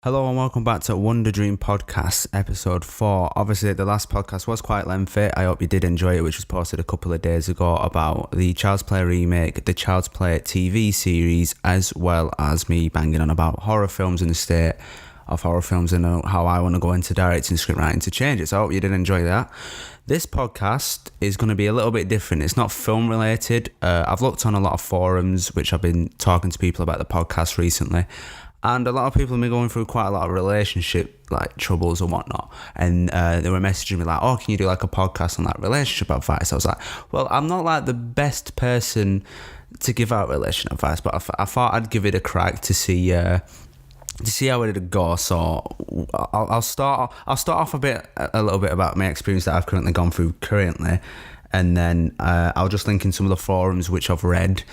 Hello and welcome back to Wonder Dream Podcast, episode 4. Obviously, the last podcast was quite lengthy. I hope you did enjoy it, which was posted a couple of days ago about the Child's Play remake, the Child's Play TV series, as well as me banging on about horror films and the state of horror films and how I want to go into directing, script writing to change it. So I hope you did enjoy that. This podcast is going to be a little bit different. It's not film related. I've looked on a lot of forums, which I've been talking to people about the podcast recently. And a lot of people have been going through quite a lot of relationship troubles and whatnot. And they were messaging me like, oh, can you do like a podcast on like relationship advice? I was like, well, I'm not like the best person to give out relationship advice, but I thought I'd give it a crack to see how it'd go. So I'll start off a little bit about my experience that I've currently gone through currently, and then I'll just link in some of the forums which I've read.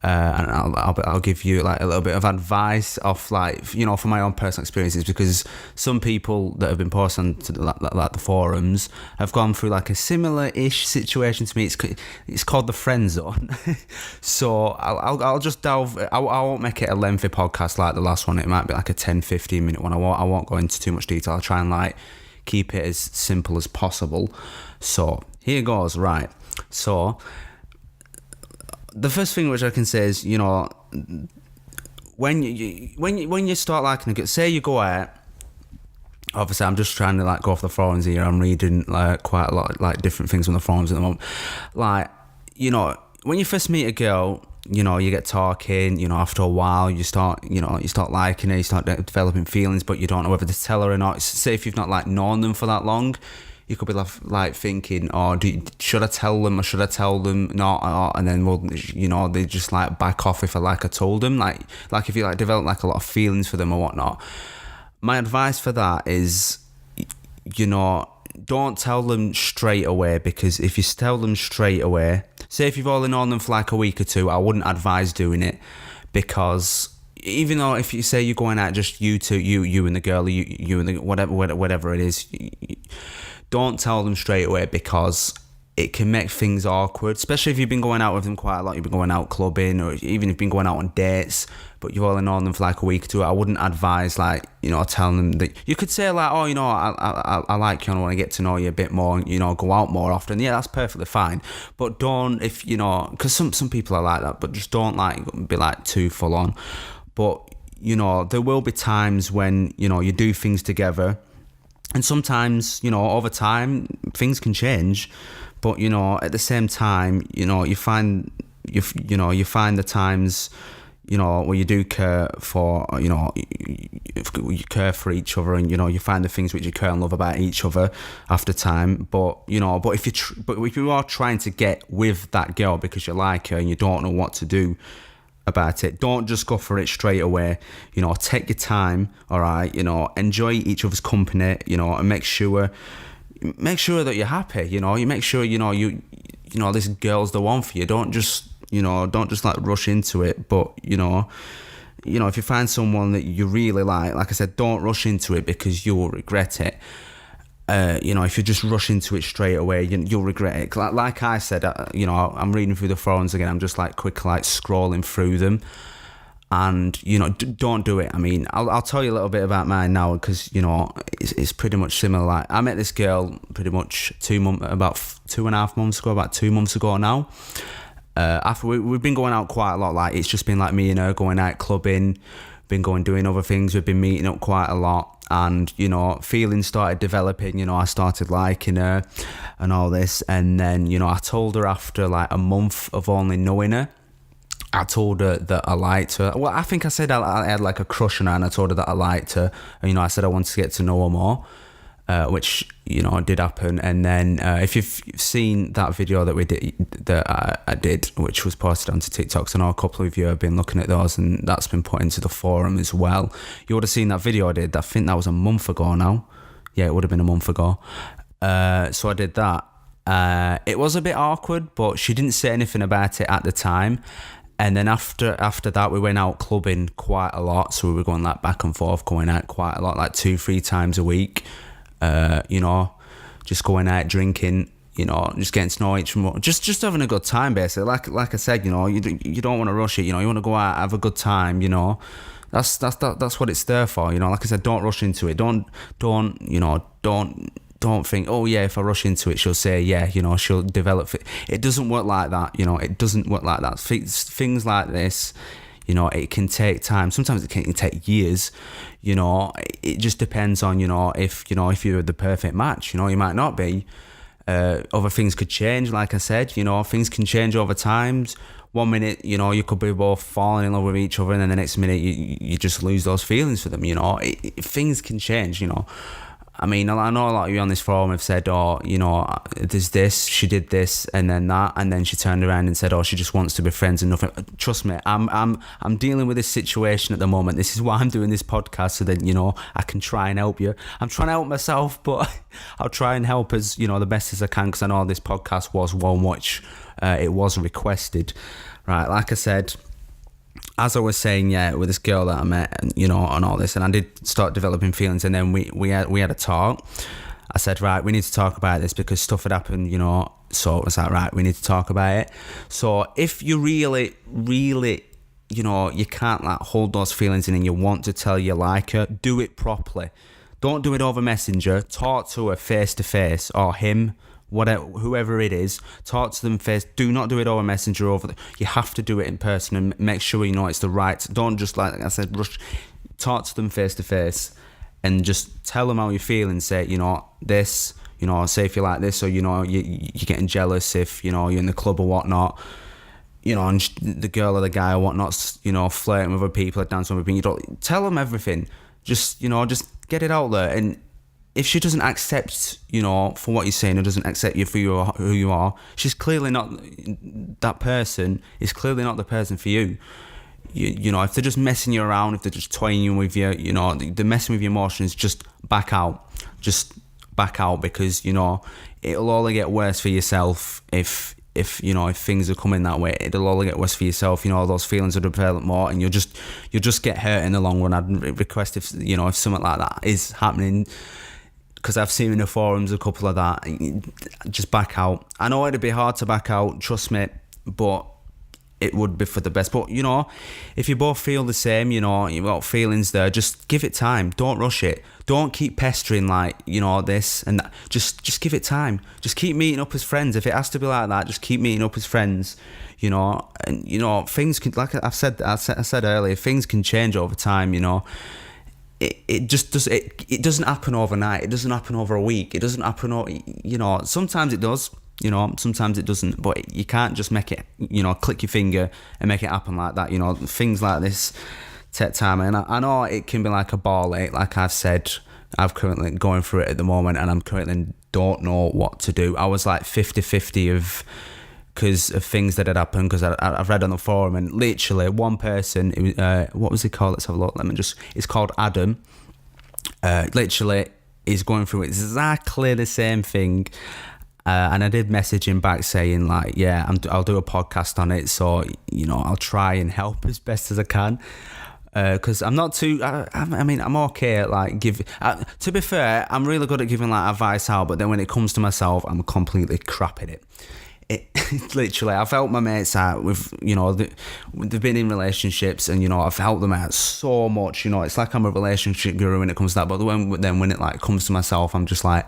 And I'll give you like a little bit of advice off for my own personal experiences, because some people that have been posting to the forums have gone through like a similar-ish situation to me. It's called the friend zone. So I'll just delve. I won't make it a lengthy podcast like the last one. It might be like a 10-15 minute one. I won't go into too much detail. I'll try and keep it as simple as possible. So here goes. Right. So the first thing which I can say is, when you start liking a girl, say you go out. Obviously, I'm just trying to go off the forums here. I'm reading quite a lot of different things on the forums at the moment. When you first meet a girl, you get talking. After a while, you start liking her. You start developing feelings, but you don't know whether to tell her or not. Say if you've not known them for that long, you could be thinking, should I tell them or should I tell them not? And then they just back off if I told them. If you develop a lot of feelings for them or whatnot. My advice for that is, don't tell them straight away, because if you tell them straight away, say if you've only known them for a week or two, I wouldn't advise doing it, because even though if you say you're going out just you two, you and the girl, you and the whatever it is, don't tell them straight away, because it can make things awkward, especially if you've been going out with them quite a lot. You've been going out clubbing, or even if you've been going out on dates, but you've only known them for a week or two. I wouldn't advise telling them that. You could say I like you and I want to get to know you a bit more, go out more often. Yeah, that's perfectly fine. But don't, because some people are like that, but just don't be too full on. But there will be times when you do things together. And sometimes, over time, things can change, but at the same time, you find the times, where you do care for, you care for each other, and you find the things which you care and love about each other after time. But if you are trying to get with that girl because you like her and you don't know what to do about it, don't just go for it straight away. Take your time, all right. Enjoy each other's company, and make sure that you're happy. You make sure this girl's the one for you. Don't just rush into it. But if you find someone that you really like I said, don't rush into it, because you will regret it. If you just rush into it straight away, you'll regret it. Like I said, I'm reading through the forums again. I'm just scrolling through them, and don't do it. I mean, I'll tell you a little bit about mine now, because it's pretty much similar. I met this girl pretty much about 2.5 months ago, about 2 months ago now. After we've been going out quite a lot. It's just been me and her going out clubbing, been doing other things. We've been meeting up quite a lot. And, feelings started developing, I started liking her and all this. And then, I told her after a month of only knowing her, I told her that I liked her. Well, I think I said I had a crush on her, and I told her that I liked her. And, I said I wanted to get to know her more, which, did happen. And then if you've seen that video that I did, which was posted onto TikTok, so I know a couple of you have been looking at those, and that's been put into the forum as well. You would have seen that video I did. I think that was a month ago now. Yeah, it would have been a month ago. So I did that. It was a bit awkward, but she didn't say anything about it at the time. And then after that, we went out clubbing quite a lot. So we were going back and forth, going out quite a lot, 2-3 times a week. Just going out drinking, just getting to know each other, just having a good time, basically. Like I said, you don't want to rush it. You want to go out, have a good time, That's what it's there for. You know, like I said, don't rush into it. Don't think, oh yeah, if I rush into it, she'll say yeah, you know, she'll develop it. It doesn't work like that. You know, it doesn't work like that. Things like this, you know, it can take time. Sometimes it can take years. You know, it just depends on, you know, if you're the perfect match. You know, you might not be. Other things could change. Like I said, you know, things can change over time. 1 minute, you know, you could be both falling in love with each other, and then the next minute you just lose those feelings for them. You know, things can change. You know. I mean, I know a lot of you on this forum have said, oh, you know, there's this, she did this, and then that, and then she turned around and said, oh, she just wants to be friends and nothing. Trust me, I'm dealing with this situation at the moment. This is why I'm doing this podcast, so that, you know, I can try and help you. I'm trying to help myself, but I'll try and help as, you know, the best as I can, because I know this podcast was one which it was requested. Right, like I said, as I was saying, yeah, with this girl that I met, and, you know, and all this, and I did start developing feelings, and then we had a talk. I said, right, we need to talk about this because stuff had happened, you know, so it was like, right, we need to talk about it. So if you really, you know, you can't like hold those feelings in and you want to tell you like her, do it properly. Don't do it over Messenger. Talk to her face to face, or him, whatever, whoever it is. Talk to them face. Do not do it over Messenger. You have to do it in person and make sure you know it's the right. Don't just, like I said, rush. Talk to them face to face and just tell them how you feel and say, you know, this, you know, say if you like this, or, you know, you're getting jealous if, you know, you're in the club or whatnot, you know, and the girl or the guy or whatnot's, you know, flirting with other people, dancing with people. You don't tell them everything. Just, you know, just get it out there. And if she doesn't accept, you know, for what you're saying, or doesn't accept you for who you are, she's clearly not, that person is clearly not the person for you. You know, if they're just messing you around, if they're just toying you with you, you know, they're messing with your emotions, just back out. Just back out, because, you know, it'll only get worse for yourself if you know, if things are coming that way. It'll only get worse for yourself. You know, those feelings will develop more, and you'll just get hurt in the long run. I'd request, if, you know, if something like that is happening, because I've seen in the forums a couple of that, just back out. I know it'd be hard to back out, trust me, but it would be for the best. But, you know, if you both feel the same, you know, you've got feelings there, just give it time. Don't rush it. Don't keep pestering, like, you know, this and that. Just give it time. Just keep meeting up as friends. If it has to be like that, just keep meeting up as friends, you know. And, you know, things can, like I said earlier, things can change over time, you know. It just does. It doesn't happen overnight. It doesn't happen over a week. It doesn't happen. You know, sometimes it does. You know, sometimes it doesn't. But you can't just make it. You know, click your finger and make it happen like that. You know, things like this take time. And I know it can be like a ball ache. Like I've said, I'm currently going through it at the moment, and I'm currently don't know what to do. I was like 50-50 because of things that had happened, because I've read on the forum, and literally one person, what was he called? Let's have a look. It's called Adam. Literally, he's going through exactly the same thing. And I did message him back saying, like, yeah, I'll do a podcast on it. So, you know, I'll try and help as best as I can. Because I'm not too, I mean, I'm okay at, like, to be fair, I'm really good at giving, like, advice out. But then when it comes to myself, I'm completely crap at it. Literally, I've helped my mates out with, you know, they've been in relationships, and, you know, I've helped them out so much. You know, it's like I'm a relationship guru when it comes to that. But when it, like, comes to myself, I'm just like,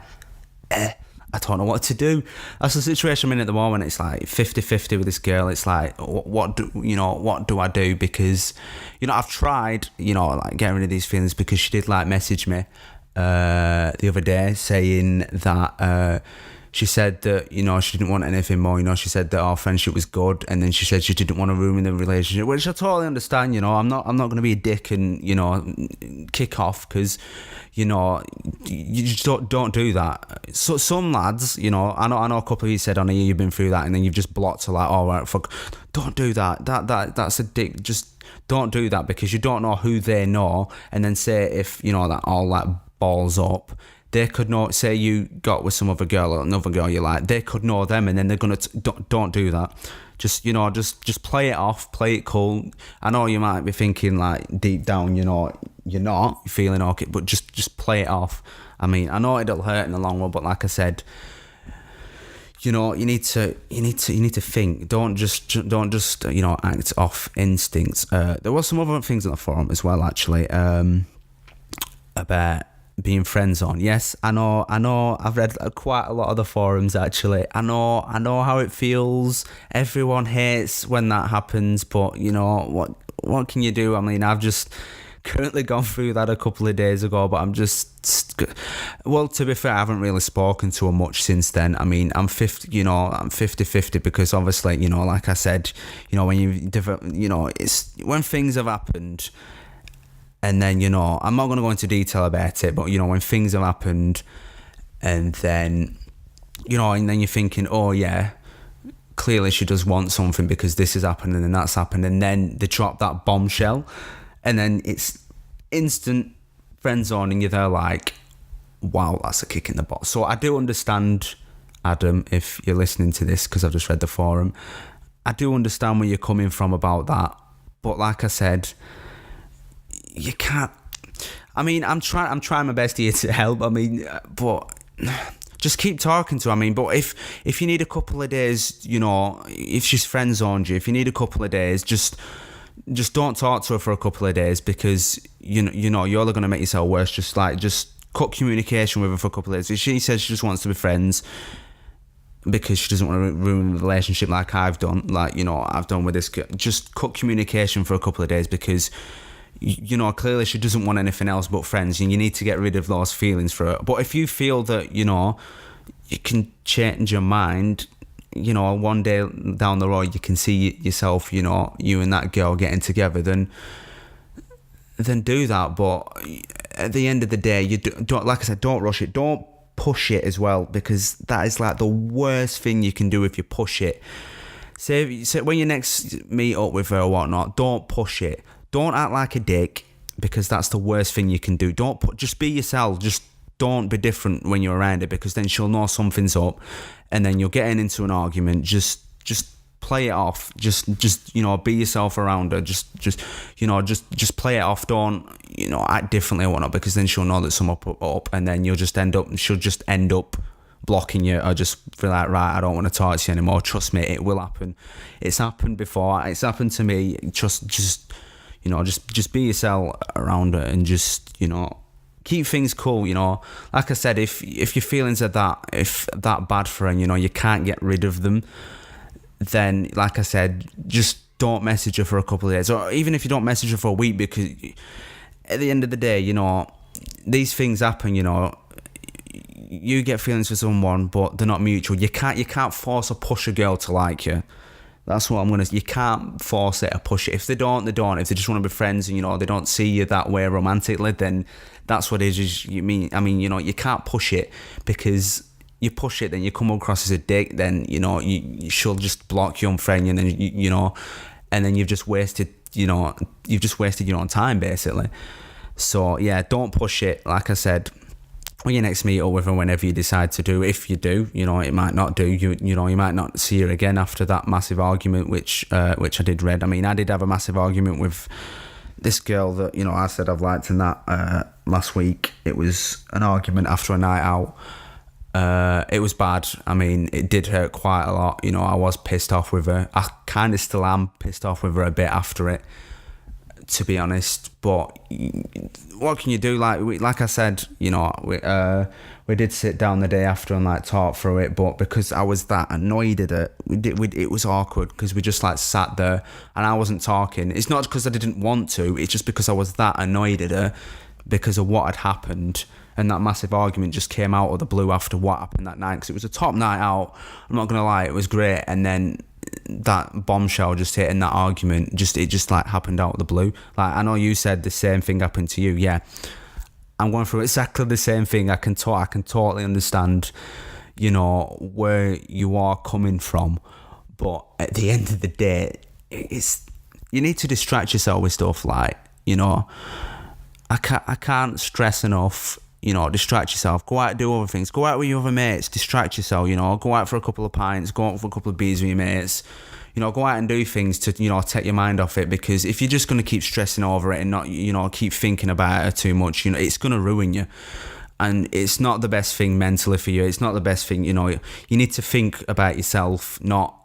I don't know what to do. That's the situation I'm in at the moment. It's like 50-50 with this girl. It's like, what do I do? Because, you know, I've tried, you know, like, getting rid of these feelings, because she did, like, message me the other day saying that she said that, you know, she didn't want anything more. You know, she said that our friendship was good, and then she said she didn't want to ruin the relationship, which I totally understand. You know, I'm not going to be a dick and, you know, kick off, because, you know, you just don't do that. So some lads, you know, I know a couple of you said on here you've been through that, and then you've just blocked her, like, oh, right, fuck, don't do that. That's a dick. Just don't do that, because you don't know who they know, and then say if, you know, that all that balls up. They could know, say you got with some other girl or another girl you like, they could know them, and then they're going to, don't do that. Just, you know, just play it off, play it cool. I know you might be thinking, like, deep down, you know, you're feeling okay, but just play it off. I mean, I know it'll hurt in the long run, but like I said, you know, you need to think. Don't just act off instincts. There was some other things on the forum as well, actually, about being friend zoned. Yes, I know. I've read quite a lot of the forums, actually. I know how it feels. Everyone hates when that happens, but you know what can you do? I mean, I've just currently gone through that a couple of days ago, but I'm just, well, to be fair, I haven't really spoken to her much since then. I mean, I'm 50-50 because obviously, you know, like I said, you know, it's when things have happened, and then, you know, I'm not going to go into detail about it, but, you know, when things have happened, and then, you know, and then you're thinking, oh yeah, clearly she does want something because this has happened and then that's happened, and then they drop that bombshell, and then it's instant friend zoning. You're there like, wow, that's a kick in the butt. So I do understand, Adam, if you're listening to this, because I've just read the forum, I do understand where you're coming from about that. But like I said, you can't. I mean, I'm trying my best here to help. I mean, but just keep talking to her. I mean, but if you need a couple of days, you know, if she's friend zoned you, if you need a couple of days, just don't talk to her for a couple of days, because you know you're only going to make yourself worse. Just cut communication with her for a couple of days. If she says she just wants to be friends because she doesn't want to ruin the relationship like I've done, like, you know, I've done with this girl, just cut communication for a couple of days, because you know, clearly she doesn't want anything else but friends, and you need to get rid of those feelings for her. But if you feel that, you know, you can change your mind, you know, one day down the road you can see yourself, you know, you and that girl getting together, then do that. But at the end of the day, you don't, like I said, don't rush it, don't push it as well, because that is like the worst thing you can do if you push it. Say when you next meet up with her or whatnot, don't push it. Don't act like a dick, because that's the worst thing you can do. Just be yourself. Just don't be different when you're around her, because then she'll know something's up, and then you're getting into an argument. Just play it off. Just you know, be yourself around her. Just just play it off. Don't, you know, act differently or whatnot, because then she'll know that something's up, and then she'll just end up blocking you, or just feel like, right, I don't want to talk to you anymore. Trust me, it will happen. It's happened before. It's happened to me. Just you know, just be yourself around her, and just, you know, keep things cool. You know, like I said, if your feelings are that bad for her, and, you know, you can't get rid of them, then, like I said, just don't message her for a couple of days, or even if you don't message her for a week, because at the end of the day, you know, these things happen. You know, you get feelings for someone, but they're not mutual. You can't force or push a girl to like you. That's what I'm gonna. You can't force it or push it. If they don't, they don't. If they just want to be friends, and, you know, they don't see you that way romantically, then that's what it is. I mean, you know, you can't push it, because you push it, then you come across as a dick. Then, you know, she'll just block you, unfriend you, and then you know, and then you've just wasted your own time, basically. So yeah, don't push it. Like I said, when you next meet up with her, whenever you decide to do, if you do, you know, it might not do. You know, you might not see her again after that massive argument, which I did read. I mean, I did have a massive argument with this girl that, you know, I said I've liked in that last week. It was an argument after a night out. It was bad. I mean, it did hurt quite a lot. You know, I was pissed off with her. I kind of still am pissed off with her a bit after it, to be honest. But what can you do? Like I said, you know, we did sit down the day after and like talk through it, but because I was that annoyed at it, it was awkward, because we just like sat there and I wasn't talking. It's not because I didn't want to, it's just because I was that annoyed at her because of what had happened, and that massive argument just came out of the blue after what happened that night, because it was a top night out. I'm not gonna lie, it was great, and then that bombshell just hit in that argument. It just like happened out of the blue. Like, I know you said the same thing happened to you. Yeah, I'm going through exactly the same thing. I can totally understand, you know, where you are coming from, but at the end of the day, you need to distract yourself with stuff, like, you know, I can't stress enough. You know, distract yourself. Go out and do other things. Go out with your other mates. Distract yourself, you know. Go out for a couple of pints. Go out for a couple of beers with your mates. You know, go out and do things to, you know, take your mind off it. Because if you're just going to keep stressing over it and not, you know, keep thinking about it too much, you know, it's going to ruin you. And it's not the best thing mentally for you. It's not the best thing, you need to think about yourself, not,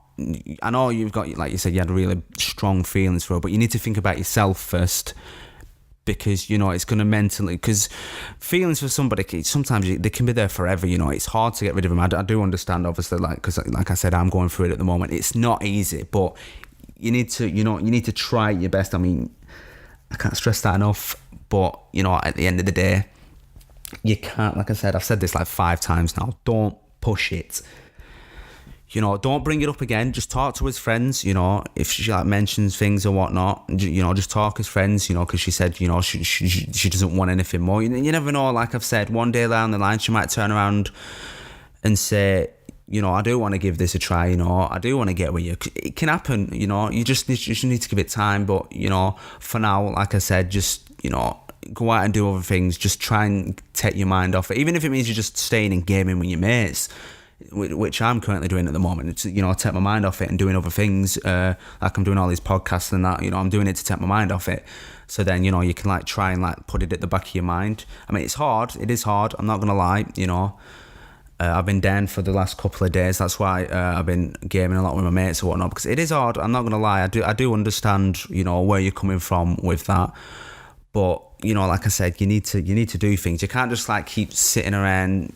I know you've got, like you said, you had really strong feelings for it, but you need to think about yourself first, because, it's going to mentally, because feelings for somebody, sometimes they can be there forever, it's hard to get rid of them. I do understand, obviously, because like I said, I'm going through it at the moment. It's not easy, but you need to, you need to try your best. I mean, I can't stress that enough, but, at the end of the day, you can't, like I said, I've said this like 5 times now, don't push it. Don't bring it up again. Just talk to his friends, if she mentions things or whatnot, just talk as friends, because she said, she doesn't want anything more. You never know, like I've said, one day down the line, she might turn around and say, I do want to give this a try, I do want to get with you. It can happen, you just need to give it time. But, for now, like I said, just, go out and do other things. Just try and take your mind off it. Even if it means you're just staying and gaming with your mates, which I'm currently doing at the moment. It's, take my mind off it and doing other things, like I'm doing all these podcasts and that, I'm doing it to take my mind off it. So then, you can try and put it at the back of your mind. I mean, it's hard. It is hard. I'm not going to lie, I've been down for the last couple of days. That's why I've been gaming a lot with my mates or whatnot, because it is hard. I'm not going to lie. I do understand, where you're coming from with that. But, like I said, you need to do things. You can't just keep sitting around,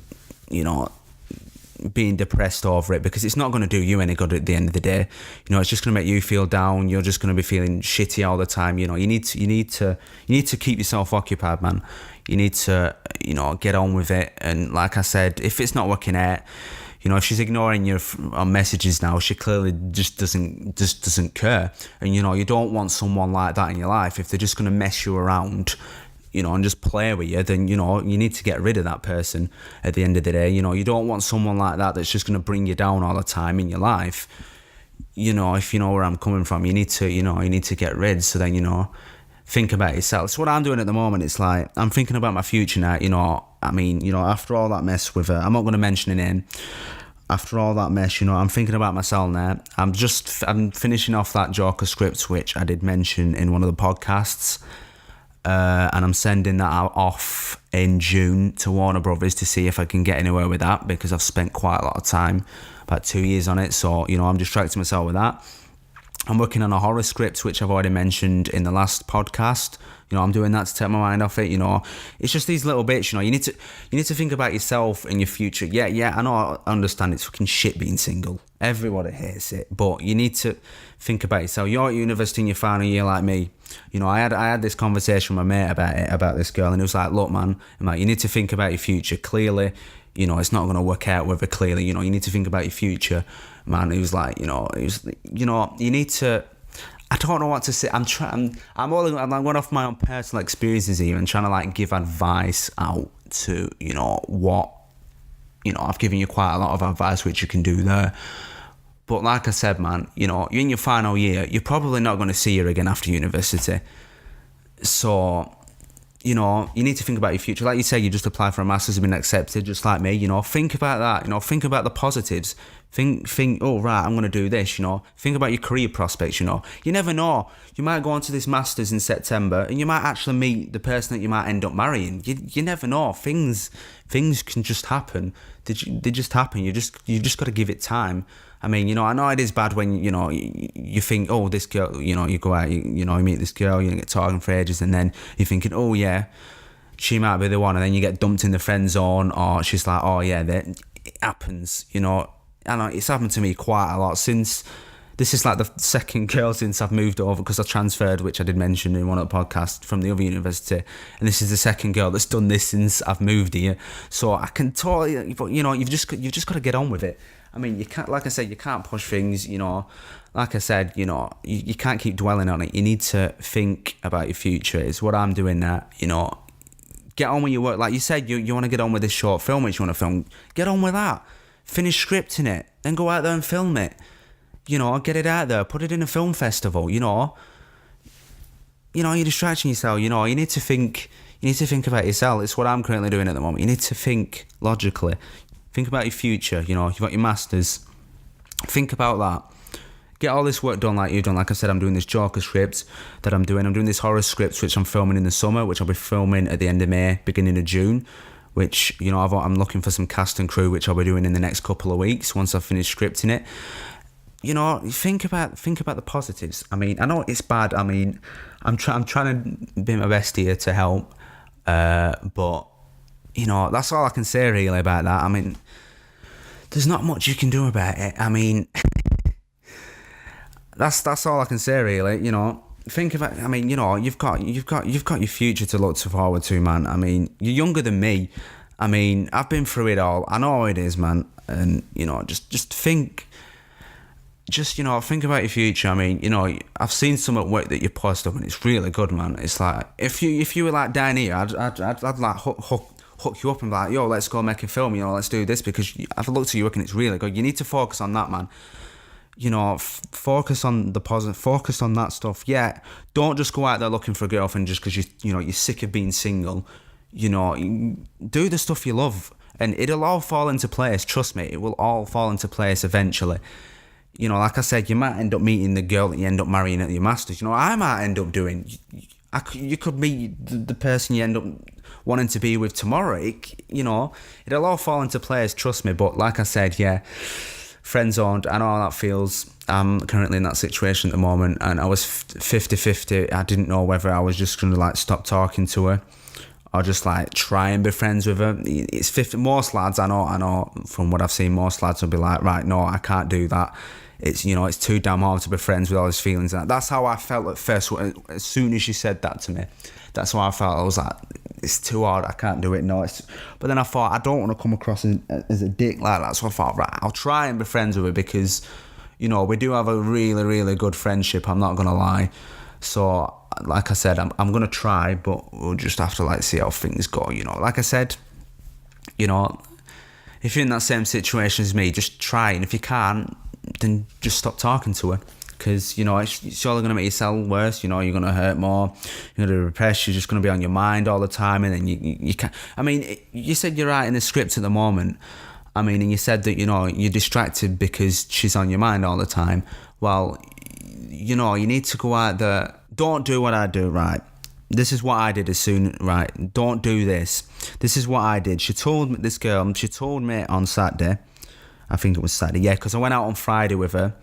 being depressed over it, because it's not going to do you any good at the end of the day. It's just going to make you feel down. You're just going to be feeling shitty all the time. You need to keep yourself occupied, man. You need to, get on with it. And like I said, if it's not working out, if she's ignoring your messages now, she clearly just doesn't care. And you don't want someone like that in your life. If they're just going to mess you around, and just play with you, then, you need to get rid of that person at the end of the day. You don't want someone like that that's just going to bring you down all the time in your life. If you know where I'm coming from, you need to get rid. So then, think about yourself. So what I'm doing at the moment, it's I'm thinking about my future now, I mean, after all that mess with her, I'm not going to mention her name. After all that mess, I'm thinking about myself now. I'm finishing off that Joker script, which I did mention in one of the podcasts. And I'm sending that out off in June to Warner Brothers to see if I can get anywhere with that, because I've spent quite a lot of time, about 2 years on it. So, I'm distracting myself with that. I'm working on a horror script, which I've already mentioned in the last podcast. I'm doing that to take my mind off it. It's just these little bits. You need to think about yourself and your future. Yeah. I know. I understand it's fucking shit being single. Everybody hates it, but you need to think about yourself. You're at university in your final year, like me. I had this conversation with my mate about this girl, and he was like, "Look, man, you need to think about your future. Clearly, it's not going to work out with her. Clearly, you need to think about your future, man." He was like, you need to. I don't know what to say. I'm going off my own personal experiences here and trying to give advice out to, what, I've given you quite a lot of advice which you can do there. But like I said, man, you're in your final year. You're probably not going to see her again after university. So, you need to think about your future. Like you say, you just applied for a master's, have been accepted, just like me. Think about that. Think about the positives. Think. Oh right, I'm going to do this. Think about your career prospects. You never know. You might go on to this master's in September, and you might actually meet the person that you might end up marrying. You never know. Things can just happen. They just happen. You just got to give it time. I mean, I know it is bad when, you think, oh, this girl, you go out, you meet this girl, you get talking for ages, and then you're thinking, oh, yeah, she might be the one, and then you get dumped in the friend zone, or she's like, oh, yeah, it happens, I know it's happened to me quite a lot since. This is the second girl since I've moved over, because I transferred, which I did mention in one of the podcasts, from the other university, and this is the second girl that's done this since I've moved here. So I can totally, but you've just got to get on with it. I mean, you can't, like I said, you can't push things. Like I said, you can't keep dwelling on it. You need to think about your future. It's what I'm doing now. Get on with your work. Like you said, you want to get on with this short film which you want to film. Get on with that. Finish scripting it, then go out there and film it. Get it out there, put it in a film festival, you're distracting yourself, you need to think about yourself. It's what I'm currently doing at the moment. You need to think logically. Think about your future, you've got your masters. Think about that. Get all this work done like you've done. Like I said, I'm doing this Joker script that I'm doing. I'm doing this horror script, which I'm filming in the summer, which I'll be filming at the end of May, beginning of June, which, you know, I'm looking for some cast and crew, which I'll be doing in the next couple of weeks once I've finished scripting it. You know, think about the positives. I mean, I know it's bad. I mean, I'm trying to be my best here to help, but you know, that's all I can say really about that. I mean, there's not much you can do about it. I mean, that's all I can say really. You know, think about. I mean, you know, you've got your future to look forward to, man. I mean, you're younger than me. I mean, I've been through it all. I know how it is, man. And you know, just think. Just, you know, think about your future. I mean, you know, I've seen some at work that you post up and it's really good, man. It's like, if you were like down here, I'd like hook you up and be like, yo, let's go make a film, you know, let's do this, because I've looked at your work and it's really good. You need to focus on that, man. You know, focus on the positive, focus on that stuff. Yeah, don't just go out there looking for a girlfriend just because you're sick of being single. You know, do the stuff you love and it'll all fall into place. Trust me, it will all fall into place eventually. You know, like I said, you might end up meeting the girl that you end up marrying at your master's. You know, I might end up doing. You could meet the person you end up wanting to be with tomorrow. You know, it'll all fall into place. Trust me. But like I said, yeah, friend zoned. I know how that feels. I'm currently in that situation at the moment, and I was 50-50. I didn't know whether I was just gonna like stop talking to her, or just like try and be friends with her. It's 50. Most lads, I know from what I've seen, most lads will be like, right, no, I can't do that. It's, you know, it's too damn hard to be friends with all his feelings. And that's how I felt at first. As soon as she said that to me, that's how I felt. I was like, it's too hard. I can't do it. No, but then I thought, I don't want to come across as a dick like that. So I thought, right, I'll try and be friends with her because, you know, we do have a really, really good friendship. I'm not going to lie. So, like I said, I'm going to try, but we'll just have to like see how things go, you know. Like I said, you know, if you're in that same situation as me, just try. And if you can't, then just stop talking to her, because you know it's only going to make yourself worse. You know, you're going to hurt more, you're going to be depressed, you're just going to be on your mind all the time, and then you can't. I mean, you said you're writing the script at the moment. I mean, and you said that, you know, you're distracted because she's on your mind all the time. Well, you know, you need to go out there. Don't do what I do, right? This is what I did right? Don't do this. This is what I did. She told me on Saturday. I think it was Saturday, yeah, because I went out on Friday with her.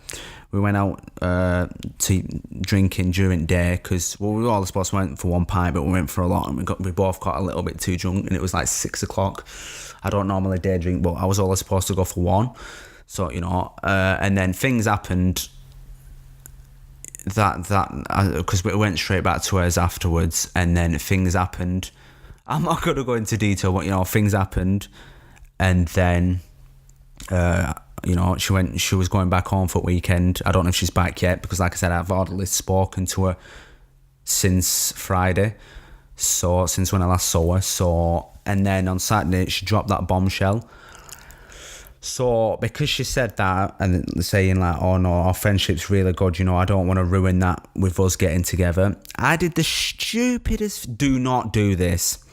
We went out to drinking during the day because, well, we were all supposed to went for one pint, but we went for a lot, and we both got a little bit too drunk, and it was like 6 o'clock. I don't normally day drink, but I was always supposed to go for one. So, you know, and then things happened because we went straight back to hers afterwards, and then things happened. I'm not going to go into detail, but, you know, things happened, and then... you know, she was going back home for a weekend. I don't know if she's back yet because, like I said, I've hardly spoken to her since Friday, so since when I last saw her. So, and then on Saturday she dropped that bombshell. So because she said that and saying like, oh no, our friendship's really good, you know, I don't want to ruin that with us getting together, I did the stupidest. Do not do this.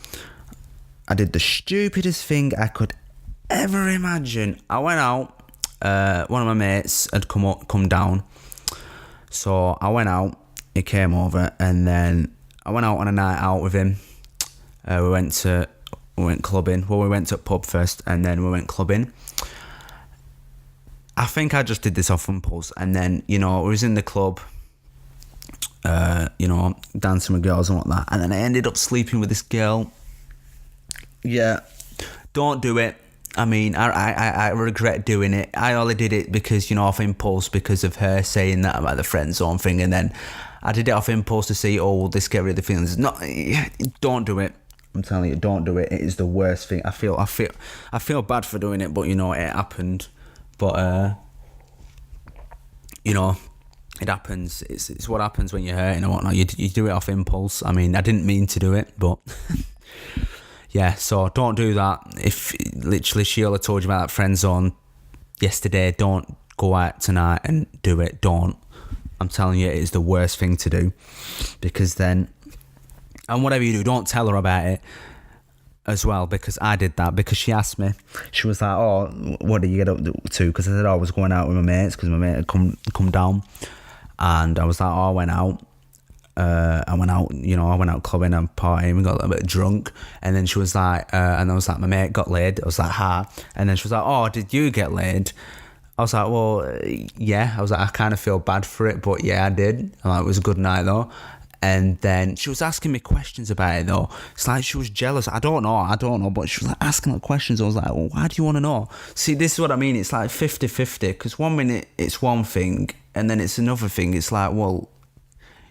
I did the stupidest thing I could ever imagine. I went out. One of my mates had come down, so I went out. He came over, and then I went out on a night out with him. We went clubbing. Well, we went to a pub first, and then we went clubbing. I think I just did this off impulse, and then, you know, we was in the club, you know, dancing with girls and whatnot, and then I ended up sleeping with this girl. Yeah, don't do it. I mean, I regret doing it. I only did it because, you know, off impulse, because of her saying that about the friend zone thing, and then I did it off impulse to see, oh, will this get rid of the feelings? No, don't do it. I'm telling you, don't do it. It is the worst thing. I feel bad for doing it, but, you know, it happened. But you know, it happens. It's what happens when you're hurting and whatnot. You do it off impulse. I mean, I didn't mean to do it, but. Yeah, so don't do that. If literally Sheila told you about that friend zone yesterday, don't go out tonight and do it. Don't. I'm telling you, it is the worst thing to do. Because then, and whatever you do, don't tell her about it as well, because I did that. Because she asked me, she was like, oh, what did you get up to? Because I said, oh, I was going out with my mates, because my mate had come down. And I was like, oh, I went out. I went out clubbing and partying, we got a little bit drunk, and then she was like, and I was like, my mate got laid. I was like, ha. And then she was like, oh, did you get laid? I was like, well, yeah. I was like, I kind of feel bad for it, but yeah, I did. I'm like, it was a good night though. And then she was asking me questions about it though. It's like she was jealous. I don't know, but she was like asking like questions. I was like, well, why do you want to know? See, this is what I mean. It's like 50-50, because 1 minute it's one thing and then it's another thing. It's like, well,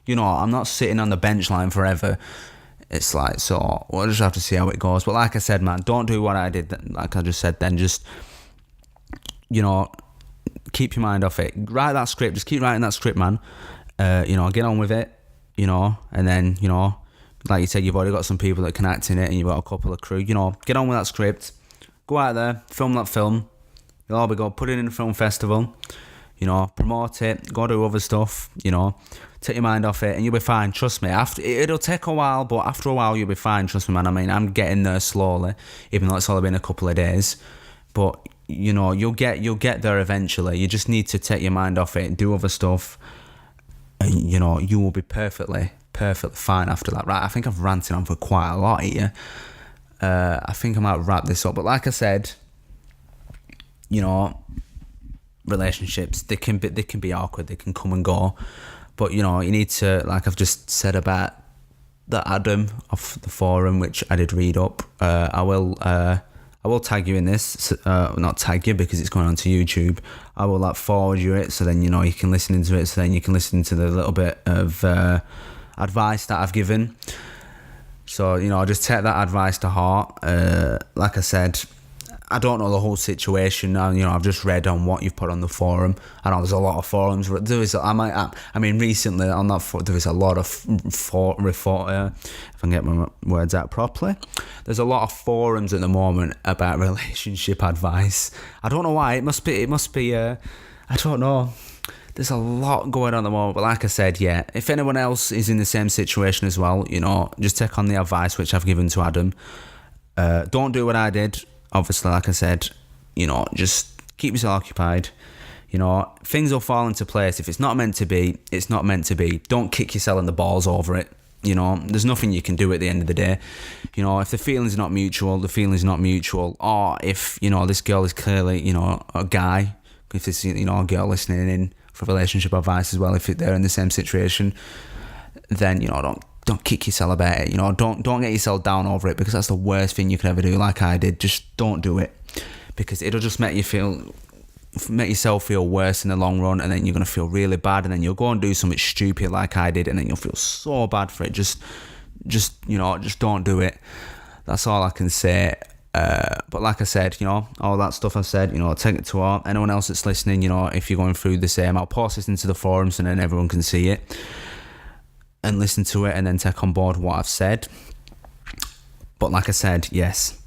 I'm not sitting on the bench line forever. It's like, so we'll just have to see how it goes. But like I said, man, don't do what I did. Like I just said then, just, keep your mind off it. Write that script. Just keep writing that script, man. Get on with it. And then, like you said, you've already got some people that can act in it and you've got a couple of crew, get on with that script, go out there, film that film, put it in a film festival, promote it, go do other stuff, take your mind off it and you'll be fine, trust me. It'll take a while, but after a while you'll be fine, trust me, man. I mean, I'm getting there slowly, even though it's only been a couple of days, but, you'll get there eventually. You just need to take your mind off it, do other stuff, and you will be perfectly fine after that. Right, I think I've ranted on for quite a lot here. I think I might wrap this up, but like I said, relationships, they can be awkward, they can come and go, but you need to, like I've just said about the Adam off the forum, which I did read up. I will tag you in this, not tag you because it's going onto YouTube. I will forward you it, so then you can listen into it, so then you can listen to the little bit of advice that I've given. So just take that advice to heart. Like I said, I don't know the whole situation now. I've just read on what you've put on the forum. I know there's a lot of forums. There is, recently on that there is a lot of if I can get my words out properly. There's a lot of forums at the moment about relationship advice. I don't know why. It must be. I don't know. There's a lot going on at the moment. But like I said, yeah. If anyone else is in the same situation as well, just take on the advice which I've given to Adam. Don't do what I did. Obviously, like I said, just keep yourself occupied. Things will fall into place. If it's not meant to be, it's not meant to be. Don't kick yourself in the balls over it. There's nothing you can do at the end of the day. If the feeling's not mutual, the feeling's not mutual. Or if, this girl is clearly, a guy, if there's, a girl listening in for relationship advice as well, if they're in the same situation, then, don't kick yourself about it. Don't get yourself down over it, because that's the worst thing you could ever do, like I did. Just don't do it, because it'll just make yourself feel worse in the long run, and then you're going to feel really bad, and then you'll go and do something stupid like I did, and then you'll feel so bad for it. Just don't do it. That's all I can say. But like I said, all that stuff I've said, take it to heart. Anyone else that's listening, if you're going through the same, I'll post this into the forums and then everyone can see it and listen to it and then take on board what I've said. But like I said, yes,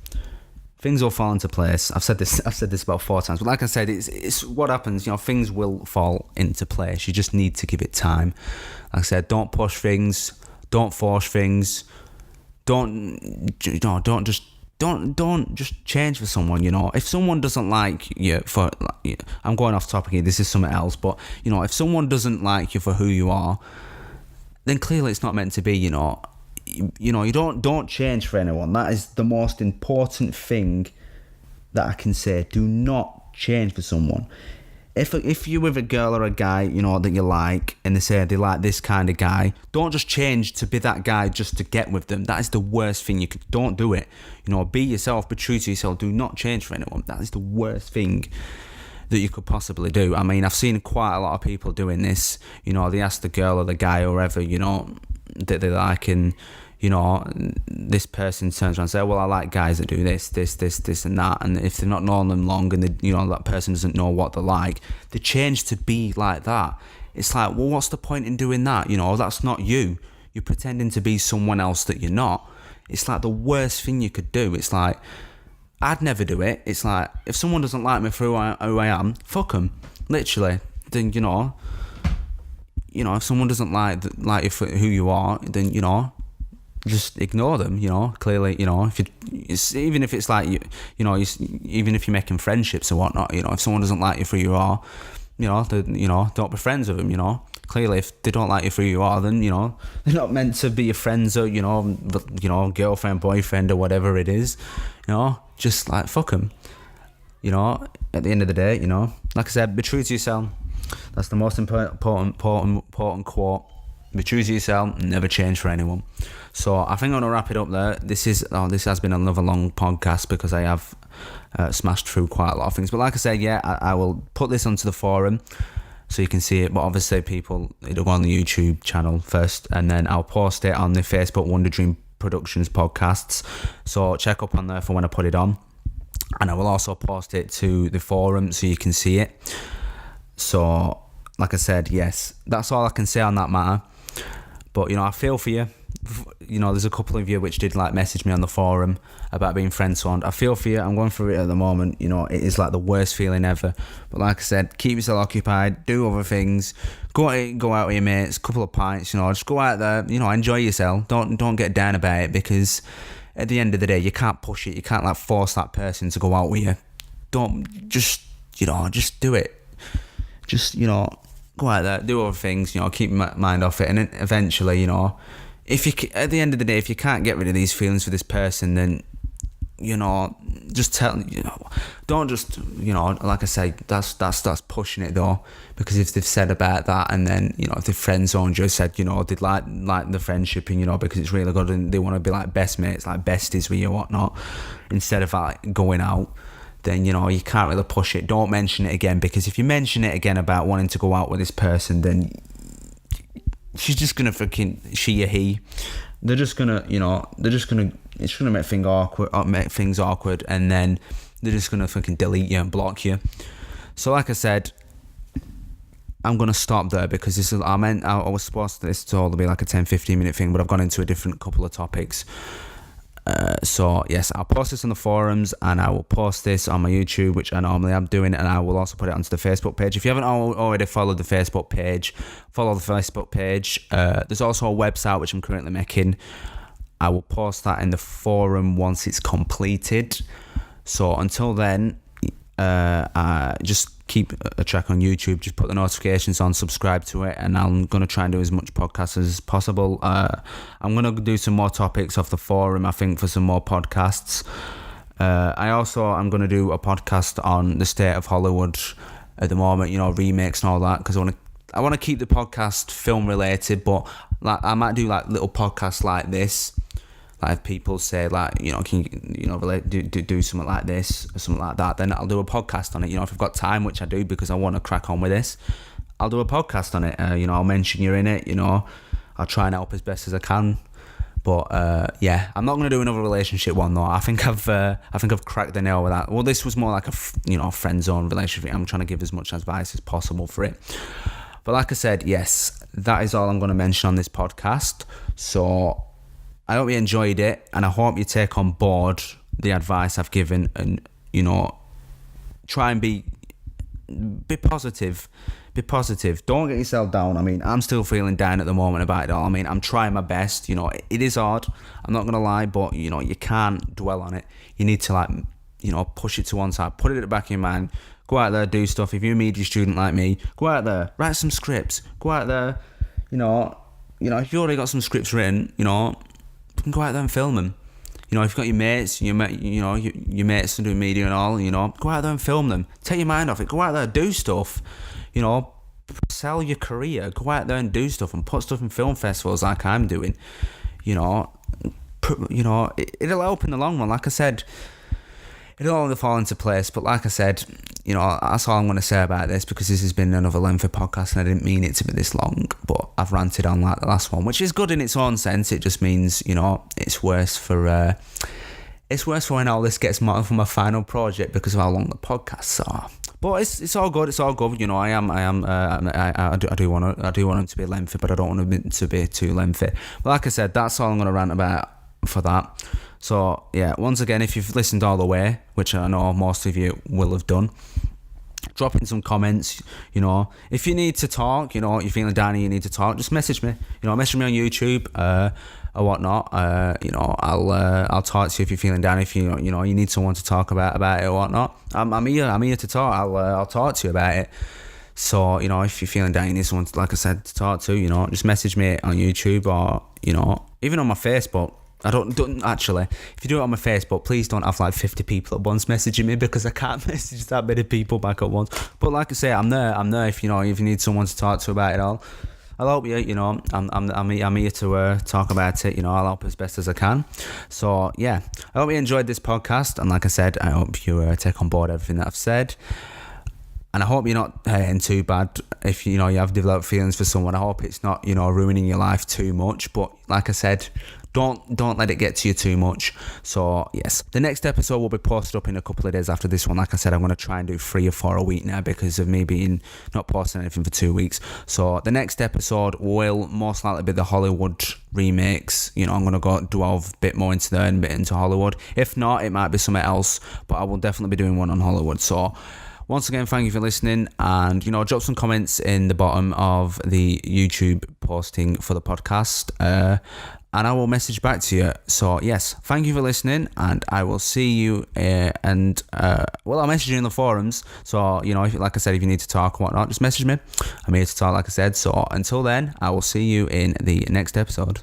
things will fall into place. I've said this about 4 times, but like I said, it's what happens. Things will fall into place. You just need to give it time. Like I said, don't push things, don't force things, don't just change for someone. If someone doesn't like you for, I'm going off topic here, this is something else, but if someone doesn't like you for who you are, then clearly it's not meant to be. You don't change for anyone. That is the most important thing that I can say. Do not change for someone. If you're with a girl or a guy, that you like, and they say they like this kind of guy, don't just change to be that guy just to get with them. That is the worst thing you could. Don't do it. Be yourself, be true to yourself. Do not change for anyone. That is the worst thing that you could possibly do. I mean, I've seen quite a lot of people doing this. They ask the girl or the guy or whoever, that they like, and this person turns around and says, well, I like guys that do this and that, and if they've not known them long and that person doesn't know what they're like, they change to be like that. It's like, well, what's the point in doing that? That's not you. You're pretending to be someone else that you're not. It's like the worst thing you could do. It's like, I'd never do it. It's like, if someone doesn't like me for who I am, fuck them, literally. Then if someone doesn't like you for who you are, then just ignore them. Clearly, even if it's like even if you're making friendships or whatnot, if someone doesn't like you for who you are, don't be friends with them. Clearly, if they don't like you for who you are, then, you know, they're not meant to be your friends or, you know, girlfriend, boyfriend or whatever it is. You know, just like, fuck them. You know, at the end of the day, you know, like I said, be true to yourself. That's the most important quote. Be true to yourself and never change for anyone. So I think I'm gonna wrap it up there. This has been another long podcast because I have smashed through quite a lot of things. But like I said, yeah, I will put this onto the forum so you can see it. But obviously, it'll go on the YouTube channel first, and then I'll post it on the Facebook Wonder Dream Productions podcasts. So check up on there for when I put it on, and I will also post it to the forum so you can see it. So, like I said, yes, that's all I can say on that matter. But, you know, I feel for you. You know, there's a couple of you which did, like, message me on the forum about being friend-zoned. I feel for you. I'm going through it at the moment. You know, it is, like, the worst feeling ever. But like I said, keep yourself occupied. Do other things. Go out with your mates. A couple of pints, you know. Just go out there. You know, enjoy yourself. Don't get down about it, because at the end of the day, you can't push it. You can't, like, force that person to go out with you. Don't just do it. Just, you know, go out there, do other things, you know, keep your mind off it. And then eventually, you know, at the end of the day, if you can't get rid of these feelings for this person, then, you know, just don't just, you know, like I say, that's pushing it though. Because if they've said about that, and then, you know, if the friend zone just said, you know, they'd like the friendship, and, you know, because it's really good and they want to be like best mates, like besties with you or whatnot, instead of like going out, then, you know, you can't really push it. Don't mention it again, because if you mention it again about wanting to go out with this person, then she's just gonna she or he, they're just gonna, you know, it's gonna make things awkward, and then they're just gonna fucking delete you and block you. So like I said, I'm gonna stop there, because I was supposed to this to all be like a 10-15 minute thing, but I've gone into a different couple of topics. So yes, I'll post this on the forums, and I will post this on my YouTube, which I normally am doing, and I will also put it onto the Facebook page. If you haven't already followed the Facebook page, follow the Facebook page. There's also a website which I'm currently making. I will post that in the forum once it's completed. So until then, just keep a track on YouTube, just put the notifications on, subscribe to it, and I'm going to try and do as much podcasts as possible. I'm going to do some more topics off the forum, I think, for some more podcasts. I'm going to do a podcast on the state of Hollywood at the moment, you know, remakes and all that, because I want to keep the podcast film related, but like I might do like little podcasts like this. Like if people say, like, you know, can you know, do something like this or something like that, then I'll do a podcast on it. You know, if I've got time, which I do because I want to crack on with this, I'll do a podcast on it. You know, I'll mention you're in it. You know, I'll try and help as best as I can. But yeah, I'm not going to do another relationship one though. I think I've cracked the nail with that. Well, this was more like a friend zone relationship. I'm trying to give as much advice as possible for it. But like I said, yes, that is all I'm going to mention on this podcast. So I hope you enjoyed it, and I hope you take on board the advice I've given, and, you know, try and be positive. Be positive. Don't get yourself down. I mean, I'm still feeling down at the moment about it all. I mean, I'm trying my best. You know, it is hard. I'm not going to lie, but, you know, you can't dwell on it. You need to, like, you know, push it to one side. Put it at the back of your mind. Go out there, do stuff. If you're a media student like me, go out there, write some scripts. Go out there, you know, if you already got some scripts written, you know, go out there and film them. You know, if you've got your mates, your mates are doing media and all, you know, go out there and film them. Take your mind off it. Go out there, do stuff. You know, sell your career. Go out there and do stuff and put stuff in film festivals like I'm doing. You know, it'll help in the long run. Like I said, it'll only fall into place. But like I said, you know, that's all I'm going to say about this, because this has been another lengthy podcast and I didn't mean it to be this long, but I've ranted on like the last one, which is good in its own sense. It just means, you know, it's worse for when all this gets marked for my final project because of how long the podcasts are. But it's all good. It's all good. You know, I do want them to be lengthy, but I don't want them to be too lengthy. But like I said, that's all I'm going to rant about for that. So yeah, once again, if you've listened all the way, which I know most of you will have done, drop in some comments. You know, if you need to talk, you know, you're feeling down and you need to talk, just message me. You know, message me on YouTube or whatnot. You know, I'll talk to you if you're feeling down. If you need someone to talk about it or whatnot, I'm here to talk. I'll talk to you about it. So, if you're feeling down, you need someone, like I said, to talk to, just message me on YouTube or, even on my Facebook. I don't actually, if you do it on my Facebook, please don't have like 50 people at once messaging me, because I can't message that many people back at once. But like I say, I'm there if if you need someone to talk to about it all. I'll help you, I'm here to talk about it, I'll help as best as I can. So yeah, I hope you enjoyed this podcast, and like I said, I hope you take on board everything that I've said. And I hope you're not hurting too bad if you have developed feelings for someone. I hope it's not ruining your life too much. But like I said, don't let it get to you too much. So yes, the next episode will be posted up in a couple of days after this one. Like I said, I'm going to try and do 3 or 4 a week now because of me being not posting anything for 2 weeks. So the next episode will most likely be the Hollywood remakes. I'm going to delve a bit more into there and a bit into Hollywood. If not, it might be something else, but I will definitely be doing one on Hollywood. So once again, thank you for listening, and drop some comments in the bottom of the YouTube posting for the podcast, and I will message back to you. So yes, thank you for listening, and I will see you. I'll message you in the forums. So like I said, if you need to talk or whatnot, just message me. I'm here to talk, like I said. So until then, I will see you in the next episode.